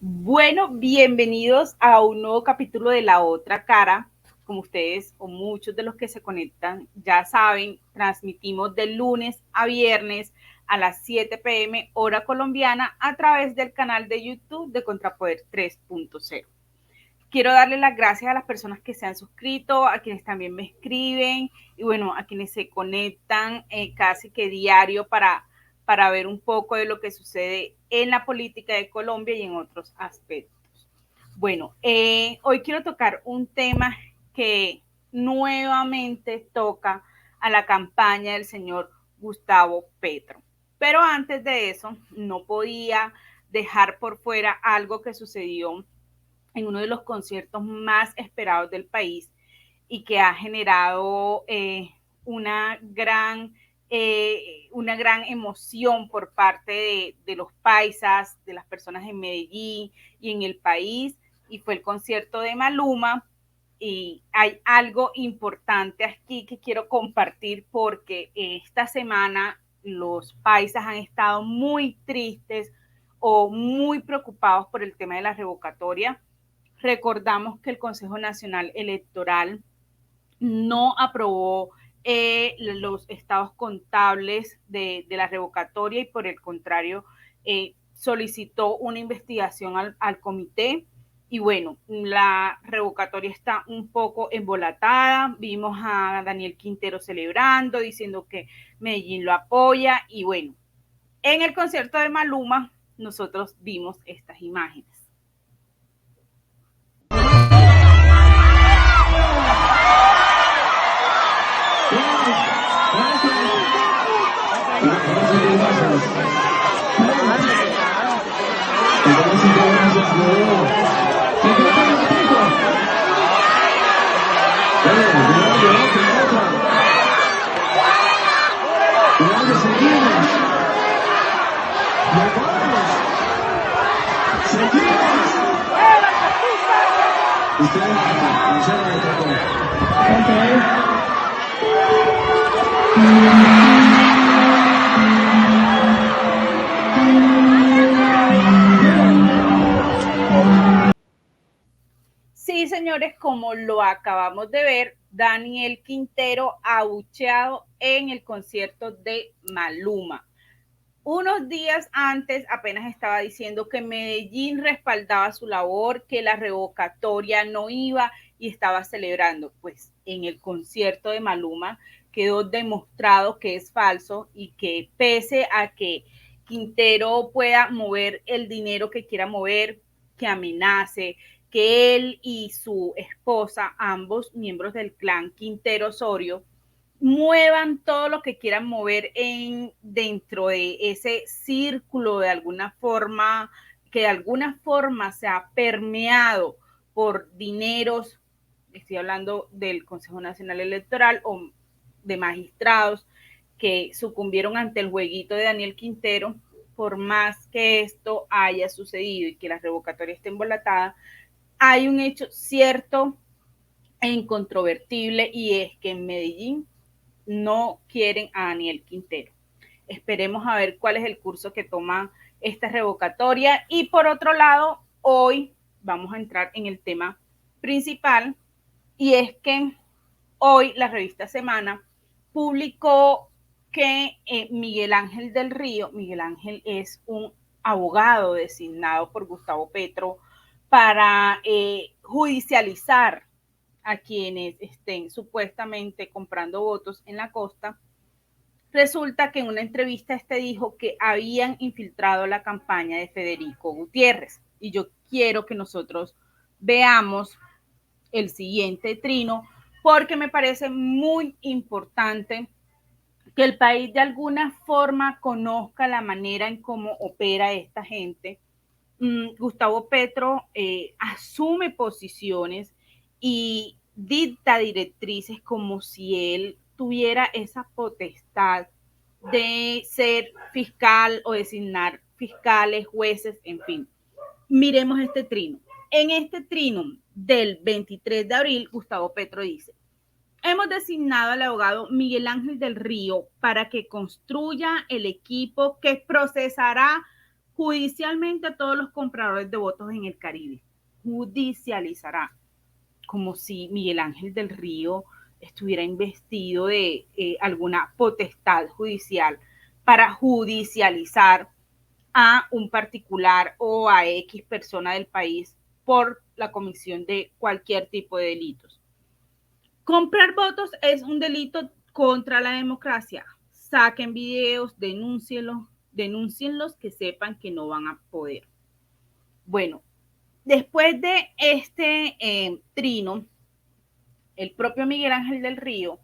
Bueno, bienvenidos a un nuevo capítulo de La Otra Cara. Como ustedes o muchos de los que se conectan ya saben, transmitimos de lunes a viernes a las 7 p.m. hora colombiana a través del canal de YouTube de Contrapoder 3.0. Quiero darle las gracias a las personas que se han suscrito, a quienes también me escriben y bueno, a quienes se conectan casi que diario para ver un poco de lo que sucede en la política de Colombia y en otros aspectos. Bueno, hoy quiero tocar un tema que nuevamente toca a la campaña del señor Gustavo Petro. Pero antes de eso, no podía dejar por fuera algo que sucedió en uno de los conciertos más esperados del país y que ha generado una gran emoción por parte de los paisas, de las personas en Medellín y en el país, y fue el concierto de Maluma. Y hay algo importante aquí que quiero compartir porque esta semana los paisas han estado muy tristes o muy preocupados por el tema de la revocatoria. Recordamos que el Consejo Nacional Electoral no aprobó los estados contables de la revocatoria y por el contrario solicitó una investigación al comité. Y bueno, la revocatoria está un poco embolatada. Vimos a Daniel Quintero celebrando, diciendo que Medellín lo apoya. Y bueno, en el concierto de Maluma nosotros vimos estas imágenes. Sí, señores, como lo acabamos de ver, Daniel Quintero abucheado en el concierto de Maluma. Unos días antes apenas estaba diciendo que Medellín respaldaba su labor, que la revocatoria no iba y estaba celebrando. Pues en el concierto de Maluma quedó demostrado que es falso y que pese a que Quintero pueda mover el dinero que quiera mover, que amenace, que él y su esposa, ambos miembros del clan Quintero Osorio, muevan todo lo que quieran mover dentro de ese círculo de alguna forma, que de alguna forma se ha permeado por dineros, estoy hablando del Consejo Nacional Electoral o de magistrados que sucumbieron ante el jueguito de Daniel Quintero. Por más que esto haya sucedido y que la revocatoria esté embolatada, hay un hecho cierto e incontrovertible, y es que en Medellín no quieren a Daniel Quintero. Esperemos a ver cuál es el curso que toma esta revocatoria. Y por otro lado, hoy vamos a entrar en el tema principal, y es que hoy la revista Semana publicó que Miguel Ángel del Río, Miguel Ángel es un abogado designado por Gustavo Petro para judicializar a quienes estén supuestamente comprando votos en la costa. Resulta que en una entrevista dijo que habían infiltrado la campaña de Federico Gutiérrez. Y yo quiero que nosotros veamos el siguiente trino, porque me parece muy importante que el país de alguna forma conozca la manera en cómo opera esta gente. Gustavo Petro asume posiciones y dicta directrices como si él tuviera esa potestad de ser fiscal o designar fiscales, jueces, en fin. Miremos este trino. En este trino del 23 de abril, Gustavo Petro dice: hemos designado al abogado Miguel Ángel del Río para que construya el equipo que procesará judicialmente a todos los compradores de votos en el Caribe. Judicializará, como si Miguel Ángel del Río estuviera investido de alguna potestad judicial para judicializar a un particular o a X persona del país por la comisión de cualquier tipo de delitos. Comprar votos es un delito contra la democracia. Saquen videos, denúncienlos, que sepan que no van a poder. Bueno, después de este trino, el propio Miguel Ángel del Río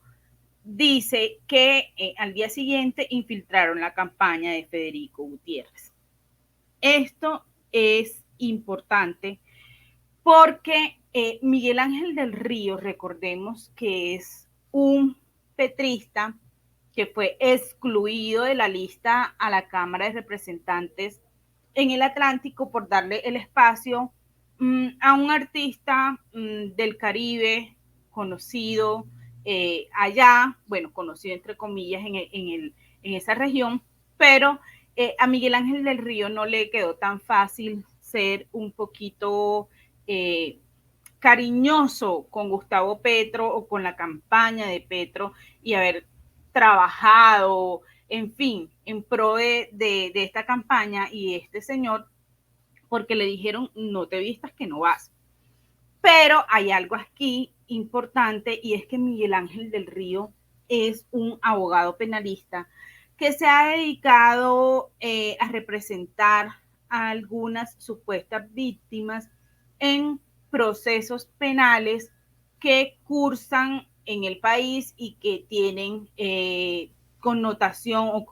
dice que al día siguiente infiltraron la campaña de Federico Gutiérrez. Esto es importante porque Miguel Ángel del Río, recordemos que es un petrista que fue excluido de la lista a la Cámara de Representantes en el Atlántico por darle el espacio a un artista del Caribe conocido allá, bueno, conocido entre comillas en esa región, pero a Miguel Ángel del Río no le quedó tan fácil ser un poquito cariñoso con Gustavo Petro o con la campaña de Petro y haber trabajado, en fin, en pro de esta campaña y este señor, porque le dijeron, no te vistas que no vas. Pero hay algo aquí importante y es que Miguel Ángel del Río es un abogado penalista que se ha dedicado a representar a algunas supuestas víctimas en procesos penales que cursan en el país y que tienen connotación o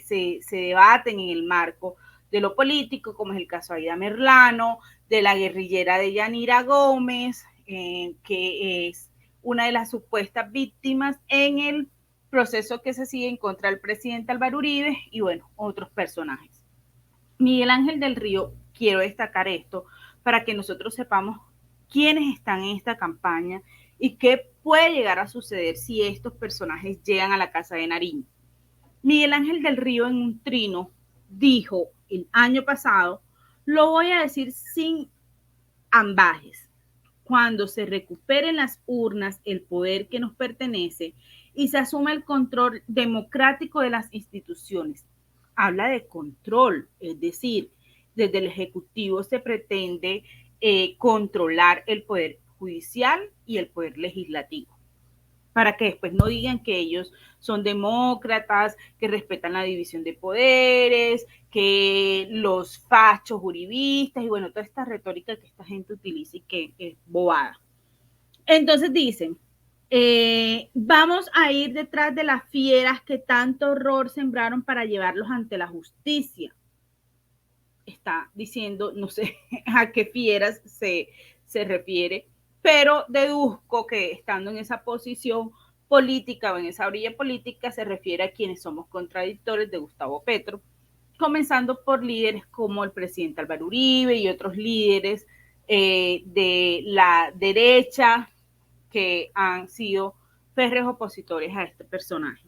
se debaten en el marco de lo político, como es el caso de Aida Merlano, de la guerrillera de Yanira Gómez, que es una de las supuestas víctimas en el proceso que se sigue en contra del presidente Álvaro Uribe y bueno, otros personajes. Miguel Ángel del Río, quiero destacar esto para que nosotros sepamos quiénes están en esta campaña y qué puede llegar a suceder si estos personajes llegan a la Casa de Nariño. Miguel Ángel del Río en un trino dijo el año pasado, lo voy a decir sin ambajes, cuando se recuperen las urnas el poder que nos pertenece y se asuma el control democrático de las instituciones. Habla de control, es decir, desde el Ejecutivo se pretende controlar el poder judicial y el poder legislativo, para que después no digan que ellos son demócratas, que respetan la división de poderes, que los fachos uribistas y bueno, toda esta retórica que esta gente utiliza y que es bobada. Entonces dicen, vamos a ir detrás de las fieras que tanto horror sembraron para llevarlos ante la justicia. Está diciendo, no sé a qué fieras se refiere, pero deduzco que estando en esa posición política o en esa orilla política se refiere a quienes somos contradictores de Gustavo Petro, comenzando por líderes como el presidente Álvaro Uribe y otros líderes de la derecha que han sido férreos opositores a este personaje.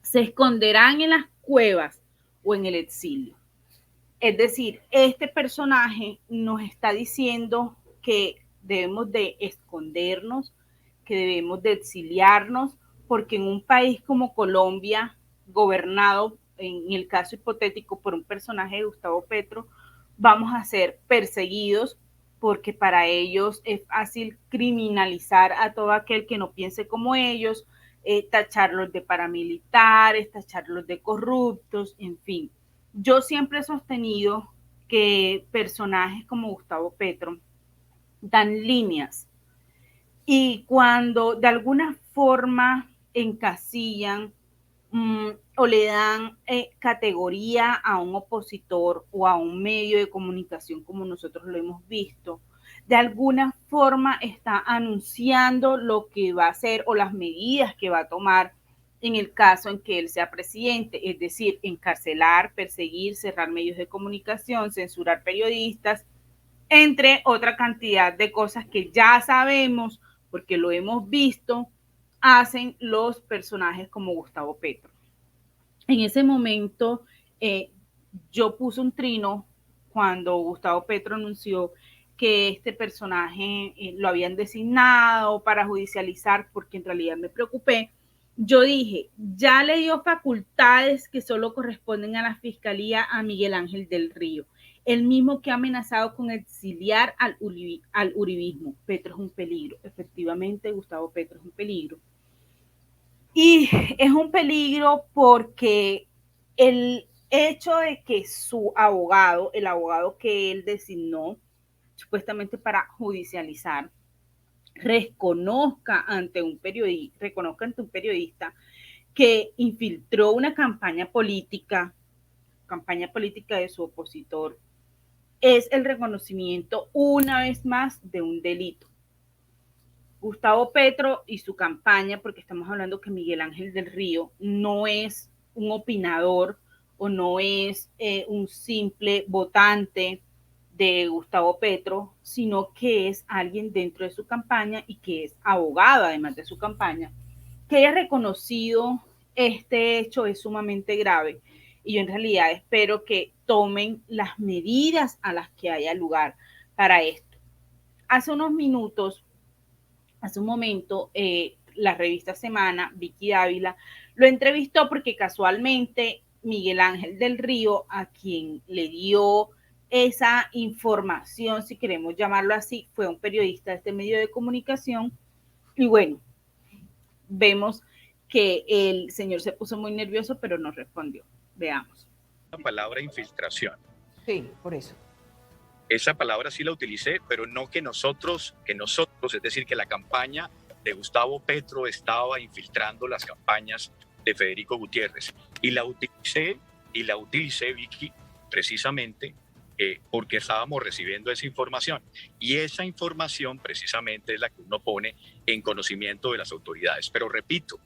Se esconderán en las cuevas o en el exilio. Es decir, este personaje nos está diciendo que debemos de escondernos, que debemos de exiliarnos, porque en un país como Colombia, gobernado en el caso hipotético por un personaje de Gustavo Petro, vamos a ser perseguidos porque para ellos es fácil criminalizar a todo aquel que no piense como ellos, tacharlos de paramilitares, tacharlos de corruptos, en fin. Yo siempre he sostenido que personajes como Gustavo Petro dan líneas y cuando de alguna forma encasillan o le dan categoría a un opositor o a un medio de comunicación como nosotros lo hemos visto, de alguna forma está anunciando lo que va a hacer o las medidas que va a tomar en el caso en que él sea presidente, es decir, encarcelar, perseguir, cerrar medios de comunicación, censurar periodistas, entre otra cantidad de cosas que ya sabemos, porque lo hemos visto, hacen los personajes como Gustavo Petro. En ese momento, yo puse un trino cuando Gustavo Petro anunció que este personaje lo habían designado para judicializar, porque en realidad me preocupé. Yo dije, ya le dio facultades que solo corresponden a la Fiscalía a Miguel Ángel del Río, el mismo que ha amenazado con exiliar al uribismo. Petro es un peligro, efectivamente, Gustavo Petro es un peligro. Y es un peligro porque el hecho de que su abogado, el abogado que él designó supuestamente para judicializar, reconozca ante un periodista que infiltró una campaña política de su opositor, es el reconocimiento una vez más de un delito. Gustavo Petro y su campaña, porque estamos hablando que Miguel Ángel del Río no es un opinador o no es un simple votante de Gustavo Petro, sino que es alguien dentro de su campaña y que es abogado además de su campaña, que haya reconocido este hecho es sumamente grave y yo en realidad espero que tomen las medidas a las que haya lugar para esto. Hace unos minutos, hace un momento, la revista Semana, Vicky Dávila, lo entrevistó porque casualmente Miguel Ángel del Río, a quien le dio esa información, si queremos llamarlo así, fue un periodista de este medio de comunicación. Y bueno, vemos que el señor se puso muy nervioso, pero no respondió. Veamos. La palabra infiltración. Sí, por eso. Esa palabra sí la utilicé, pero no que nosotros, es decir, que la campaña de Gustavo Petro estaba infiltrando las campañas de Federico Gutiérrez. Y la utilicé, Vicky, precisamente porque estábamos recibiendo esa información. Y esa información precisamente es la que uno pone en conocimiento de las autoridades. Pero repito,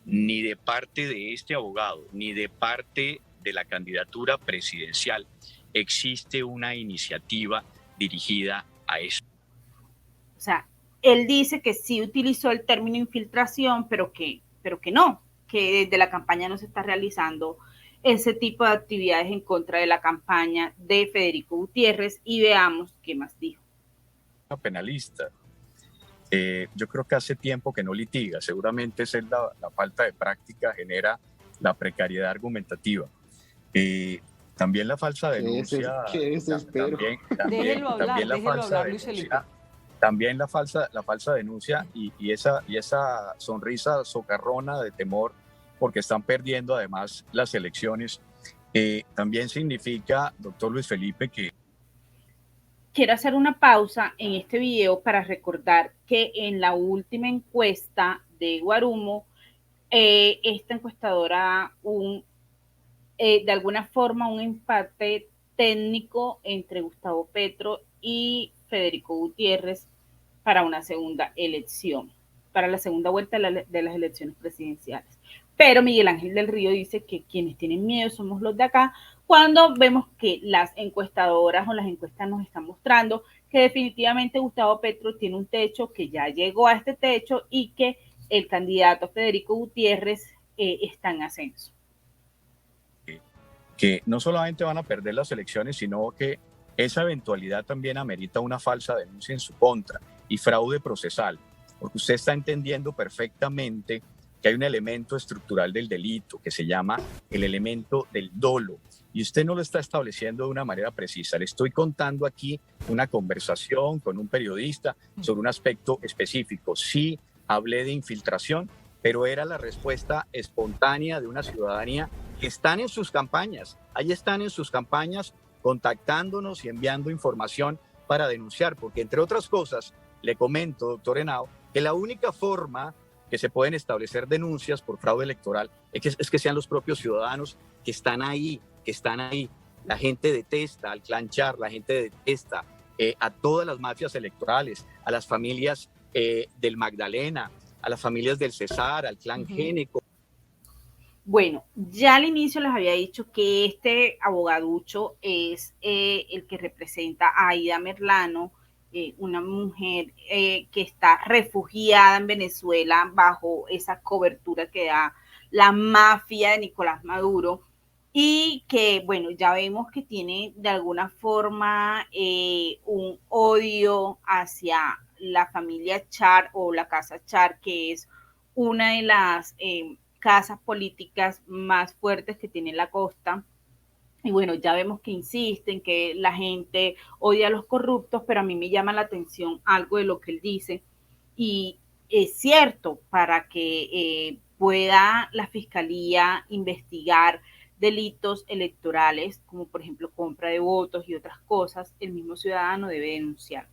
ni de parte de este abogado, ni de parte de la candidatura presidencial existe una iniciativa dirigida a eso. O sea, él dice que sí utilizó el término infiltración, pero que no, que desde la campaña no se está realizando ese tipo de actividades en contra de la campaña de Federico Gutiérrez y veamos qué más dijo. Una penalista. Yo creo que hace tiempo que no litiga, seguramente es la falta de práctica genera la precariedad argumentativa. También la falsa denuncia. Qué desespero. Déjelo hablar, Luis Felipe. También la falsa denuncia y esa sonrisa socarrona de temor porque están perdiendo además las elecciones. También significa, doctor Luis Felipe, que... Quiero hacer una pausa en este video para recordar que en la última encuesta de Guarumo, esta encuestadora de alguna forma un empate técnico entre Gustavo Petro y Federico Gutiérrez para una segunda elección, para la segunda vuelta de las elecciones presidenciales. Pero Miguel Ángel del Río dice que quienes tienen miedo somos los de acá, cuando vemos que las encuestadoras o las encuestas nos están mostrando que definitivamente Gustavo Petro tiene un techo, que ya llegó a este techo y que el candidato Federico Gutiérrez está en ascenso. Que no solamente van a perder las elecciones, sino que esa eventualidad también amerita una falsa denuncia en su contra y fraude procesal, porque usted está entendiendo perfectamente que hay un elemento estructural del delito que se llama el elemento del dolo, y usted no lo está estableciendo de una manera precisa. Le estoy contando aquí una conversación con un periodista sobre un aspecto específico. Sí, hablé de infiltración, pero era la respuesta espontánea de una ciudadanía que están en sus campañas. Ahí están en sus campañas contactándonos y enviando información para denunciar, porque entre otras cosas, le comento, doctor Henao, que la única forma que se pueden establecer denuncias por fraude electoral es que sean los propios ciudadanos que están ahí. La gente detesta al clan Char, la gente detesta a todas las mafias electorales, a las familias del Magdalena, a las familias del Cesar, al clan Géneco. Bueno, ya al inicio les había dicho que este abogaducho es el que representa a Aida Merlano, una mujer que está refugiada en Venezuela bajo esa cobertura que da la mafia de Nicolás Maduro. y que, bueno, ya vemos que tiene de alguna forma un odio hacia la familia Char o la casa Char, que es una de las casas políticas más fuertes que tiene la costa. Y bueno, ya vemos que insisten, que la gente odia a los corruptos, pero a mí me llama la atención algo de lo que él dice. Y es cierto, para que pueda la fiscalía investigar delitos electorales, como por ejemplo compra de votos y otras cosas, el mismo ciudadano debe denunciar.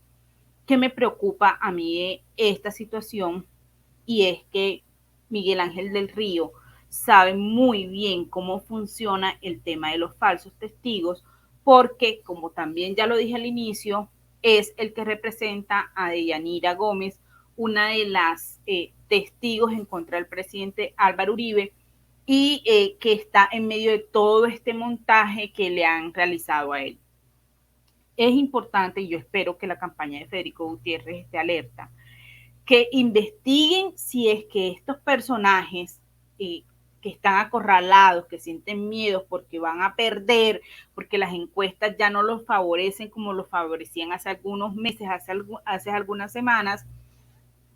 ¿Qué me preocupa a mí de esta situación? Y es que Miguel Ángel del Río sabe muy bien cómo funciona el tema de los falsos testigos, porque, como también ya lo dije al inicio, es el que representa a Deyanira Gómez, una de las testigos en contra del presidente Álvaro Uribe, y que está en medio de todo este montaje que le han realizado a él. Es importante, y yo espero que la campaña de Federico Gutiérrez esté alerta, que investiguen si es que estos personajes que están acorralados, que sienten miedo porque van a perder, porque las encuestas ya no los favorecen como los favorecían hace algunos meses, hace algunas semanas,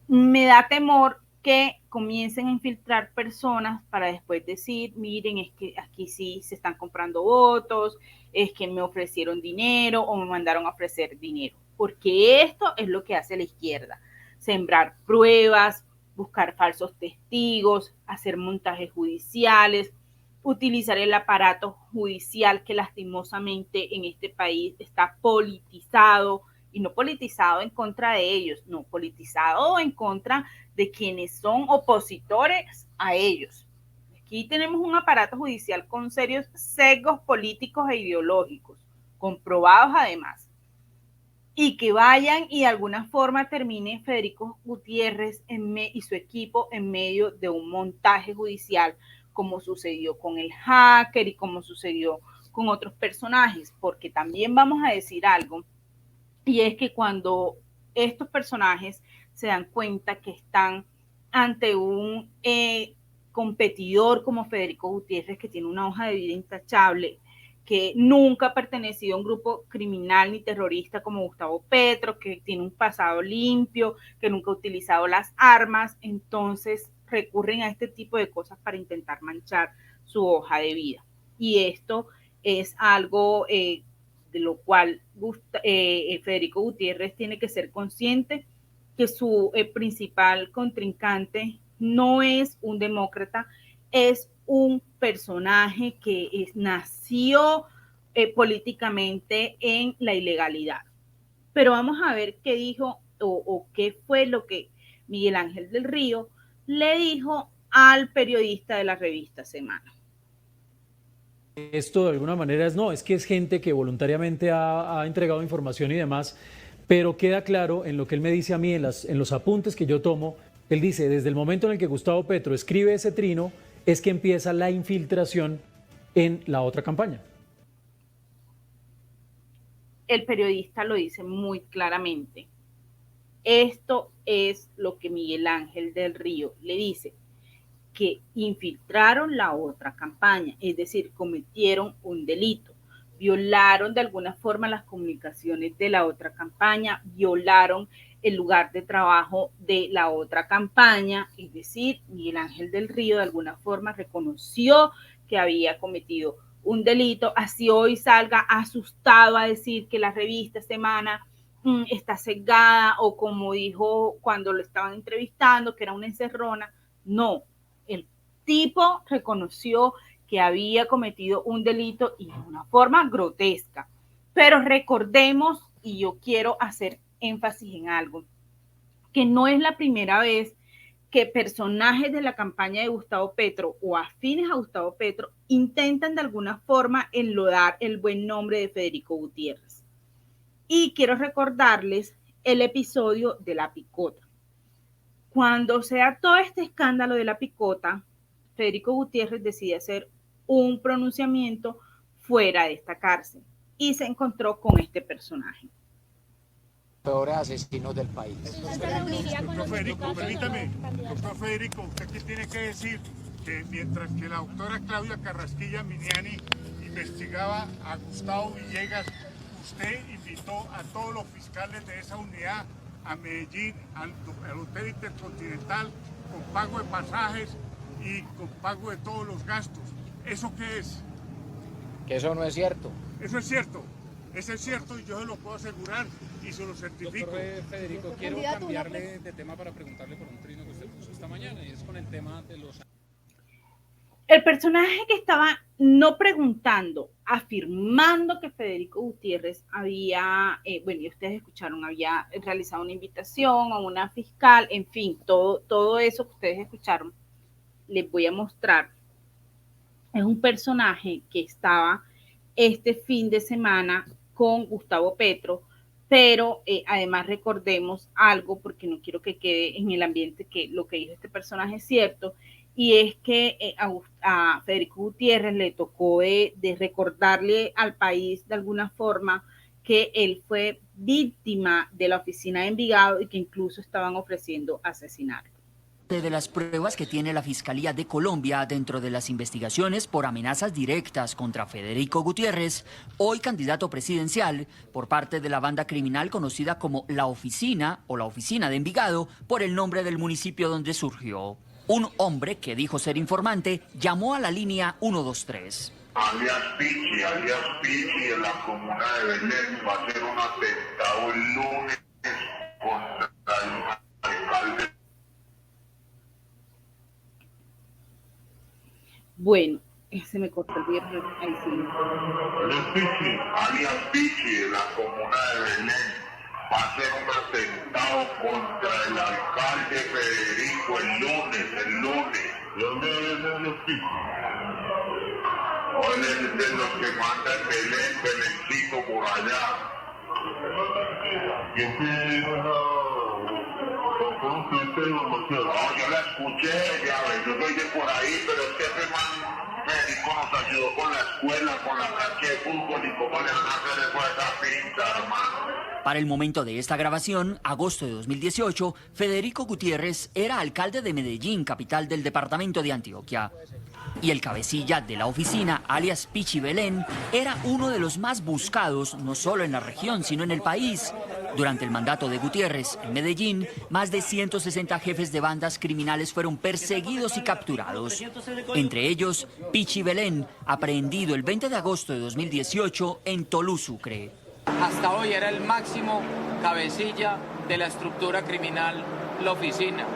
me da temor que comiencen a infiltrar personas para después decir, miren, es que aquí sí se están comprando votos, es que me ofrecieron dinero o me mandaron a ofrecer dinero, porque esto es lo que hace la izquierda, sembrar pruebas, buscar falsos testigos, hacer montajes judiciales, utilizar el aparato judicial que lastimosamente en este país está politizado, y no politizado en contra de ellos, no, politizado en contra de quienes son opositores a ellos. Aquí tenemos un aparato judicial con serios sesgos políticos e ideológicos, comprobados además, y que vayan y de alguna forma termine Federico Gutiérrez y su equipo en medio de un montaje judicial, como sucedió con el hacker y como sucedió con otros personajes, porque también vamos a decir algo, y es que cuando estos personajes se dan cuenta que están ante un competidor como Federico Gutiérrez, que tiene una hoja de vida intachable, que nunca ha pertenecido a un grupo criminal ni terrorista como Gustavo Petro, que tiene un pasado limpio, que nunca ha utilizado las armas, entonces recurren a este tipo de cosas para intentar manchar su hoja de vida. Y esto es algo de lo cual Federico Gutiérrez tiene que ser consciente que su principal contrincante no es un demócrata, es un personaje que nació políticamente en la ilegalidad. Pero vamos a ver qué dijo o qué fue lo que Miguel Ángel del Río le dijo al periodista de la revista Semana. Esto de alguna manera es que es gente que voluntariamente ha entregado información y demás, pero queda claro en lo que él me dice a mí, en los apuntes que yo tomo, él dice, desde el momento en el que Gustavo Petro escribe ese trino, es que empieza la infiltración en la otra campaña. El periodista lo dice muy claramente. Esto es lo que Miguel Ángel del Río le dice, que infiltraron la otra campaña, es decir, cometieron un delito, violaron de alguna forma las comunicaciones de la otra campaña, violaron el lugar de trabajo de la otra campaña, es decir, Miguel Ángel del Río de alguna forma reconoció que había cometido un delito, así hoy salga asustado a decir que la revista Semana está sesgada o como dijo cuando lo estaban entrevistando, que era una encerrona. No, el tipo reconoció que había cometido un delito y de una forma grotesca. Pero recordemos, y yo quiero hacer énfasis en algo, que no es la primera vez que personajes de la campaña de Gustavo Petro o afines a Gustavo Petro intentan de alguna forma enlodar el buen nombre de Federico Gutiérrez. Y quiero recordarles el episodio de la picota. Cuando se da todo este escándalo de la picota, Federico Gutiérrez decide hacer un pronunciamiento fuera de esta cárcel y se encontró con este personaje. Peores asesinos del país. Doctor Federico, permítame. Doctor Federico, usted qué tiene que decir que mientras que la doctora Claudia Carrasquilla Miniani investigaba a Gustavo Villegas, usted invitó a todos los fiscales de esa unidad a Medellín, al Hotel Intercontinental, con pago de pasajes y con pago de todos los gastos. ¿Eso qué es? Que eso no es cierto. Eso es cierto. Eso es cierto y yo se lo puedo asegurar y se lo certifico. Doctor Federico, quiero cambiarle de tema para preguntarle por un trino que usted puso esta mañana y es con el tema de los... El personaje que estaba no preguntando, afirmando que Federico Gutiérrez había, bueno, y ustedes escucharon, había realizado una invitación a una fiscal, en fin, todo eso que ustedes escucharon, les voy a mostrar. Es un personaje que estaba este fin de semana con Gustavo Petro, pero además recordemos algo, porque no quiero que quede en el ambiente que lo que dijo este personaje es cierto, y es que a Federico Gutiérrez le tocó de recordarle al país de alguna forma que él fue víctima de la oficina de Envigado y que incluso estaban ofreciendo asesinarlo. De las pruebas que tiene la Fiscalía de Colombia dentro de las investigaciones por amenazas directas contra Federico Gutiérrez, hoy candidato presidencial, por parte de la banda criminal conocida como La Oficina o la Oficina de Envigado, por el nombre del municipio donde surgió. Un hombre que dijo ser informante llamó a la línea 123. Alias Pichi, en la comuna de Belén, va a ser un atentado el lunes contra el alcalde. Bueno, se me cortó el viernes. Alias Pichi, en la comuna de Belén, va a ser un atentado contra el alcalde Federico el lunes. ¿De dónde vienen los Pichi? Hoy es de los que mandan Belencito por allá. ¿Quién te dijo ¿Cómo usted te información? No, yo la escuché, ya ves, yo soy de por ahí, pero es que ese man Federico nos ayudó con la escuela, con la cancha de fútbol y cómo le van a hacer eso a esa pinta, hermano. Para el momento de esta grabación, agosto de 2018, Federico Gutiérrez era alcalde de Medellín, capital del departamento de Antioquia. Y el cabecilla de la oficina, alias Pichi Belén, era uno de los más buscados, no solo en la región, sino en el país. Durante el mandato de Gutiérrez en Medellín, más de 160 jefes de bandas criminales fueron perseguidos y capturados. Entre ellos, Pichi Belén, aprehendido el 20 de agosto de 2018 en Tolú, Sucre. Hasta hoy era el máximo cabecilla de la estructura criminal, la oficina.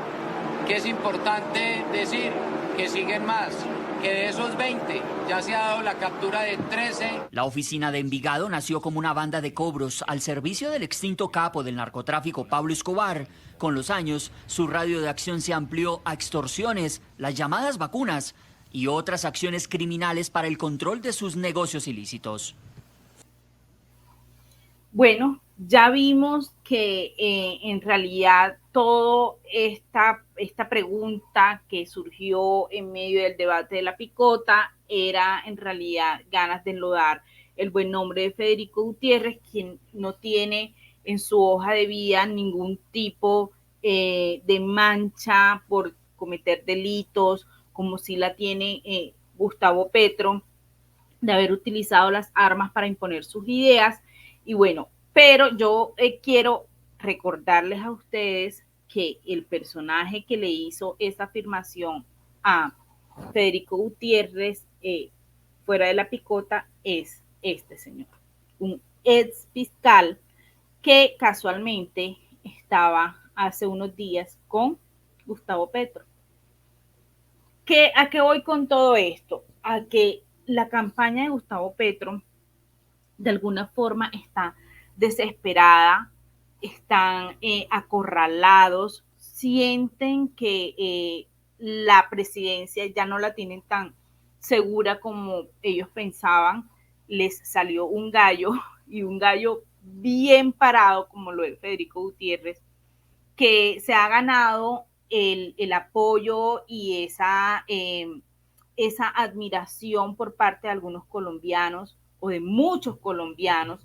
Que es importante decir que siguen más, que de esos 20 ya se ha dado la captura de 13. La oficina de Envigado nació como una banda de cobros al servicio del extinto capo del narcotráfico Pablo Escobar. Con los años, su radio de acción se amplió a extorsiones, las llamadas vacunas y otras acciones criminales para el control de sus negocios ilícitos. Bueno, ya vimos que en realidad toda esta pregunta que surgió en medio del debate de la picota era en realidad ganas de enlodar el buen nombre de Federico Gutiérrez, quien no tiene en su hoja de vida ningún tipo de mancha por cometer delitos, como si la tiene Gustavo Petro, de haber utilizado las armas para imponer sus ideas. Y bueno, pero yo quiero recordarles a ustedes que el personaje que le hizo esa afirmación a Federico Gutiérrez fuera de la picota es este señor, un ex fiscal que casualmente estaba hace unos días con Gustavo Petro. ¿A qué voy con todo esto? A que la campaña de Gustavo Petro de alguna forma está desesperada, están acorralados, sienten que la presidencia ya no la tienen tan segura como ellos pensaban. Les salió un gallo, y un gallo bien parado como lo es Federico Gutiérrez, que se ha ganado el apoyo y esa admiración por parte de algunos colombianos o de muchos colombianos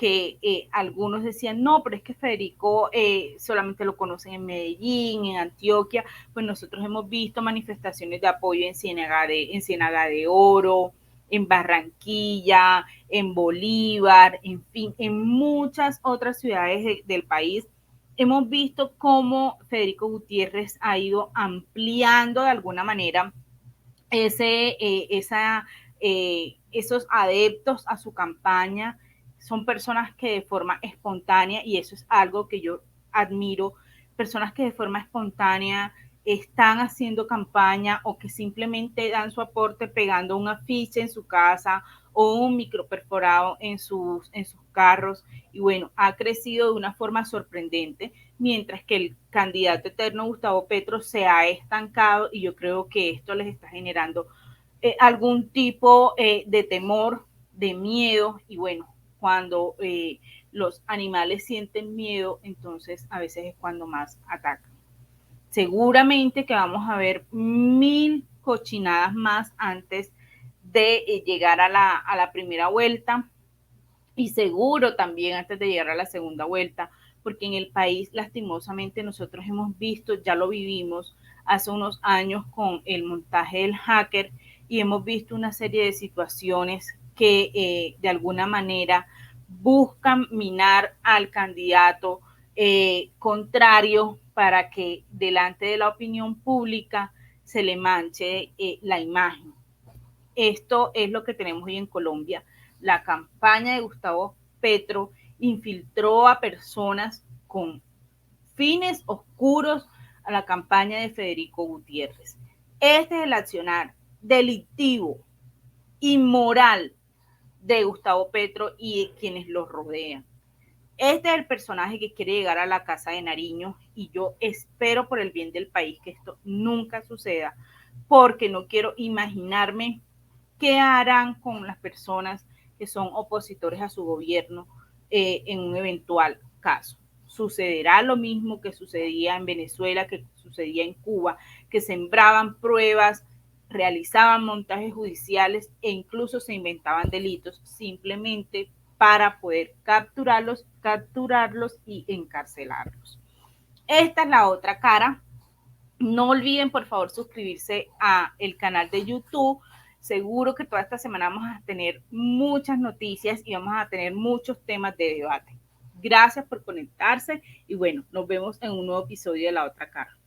que algunos decían, no, pero es que Federico solamente lo conocen en Medellín, en Antioquia. Pues nosotros hemos visto manifestaciones de apoyo en Ciénaga de Oro, en Barranquilla, en Bolívar, en fin, en muchas otras ciudades del país. Hemos visto cómo Federico Gutiérrez ha ido ampliando de alguna manera esos adeptos a su campaña. Son personas que de forma espontánea, y eso es algo que yo admiro, personas que de forma espontánea están haciendo campaña o que simplemente dan su aporte pegando un afiche en su casa o un micro perforado en sus carros. Y bueno, ha crecido de una forma sorprendente, mientras que el candidato eterno Gustavo Petro se ha estancado, y yo creo que esto les está generando algún tipo de temor, de miedo. Y bueno, cuando los animales sienten miedo, entonces a veces es cuando más atacan. Seguramente que vamos a ver 1000 cochinadas más antes de llegar a la primera vuelta, y seguro también antes de llegar a la segunda vuelta, porque en el país lastimosamente nosotros hemos visto, ya lo vivimos hace unos años con el montaje del hacker, y hemos visto una serie de situaciones que de alguna manera buscan minar al candidato contrario para que delante de la opinión pública se le manche la imagen. Esto es lo que tenemos hoy en Colombia. La campaña de Gustavo Petro infiltró a personas con fines oscuros a la campaña de Federico Gutiérrez. Este es el accionar delictivo, inmoral de Gustavo Petro y de quienes lo rodean. Este es el personaje que quiere llegar a la Casa de Nariño, y yo espero por el bien del país que esto nunca suceda, porque no quiero imaginarme qué harán con las personas que son opositores a su gobierno en un eventual caso. Sucederá lo mismo que sucedía en Venezuela, que sucedía en Cuba, que sembraban pruebas, realizaban montajes judiciales e incluso se inventaban delitos simplemente para poder capturarlos y encarcelarlos. Esta es la otra cara. No olviden, por favor, suscribirse a el canal de YouTube. Seguro que toda esta semana vamos a tener muchas noticias y vamos a tener muchos temas de debate. Gracias por conectarse y bueno, nos vemos en un nuevo episodio de La Otra Cara.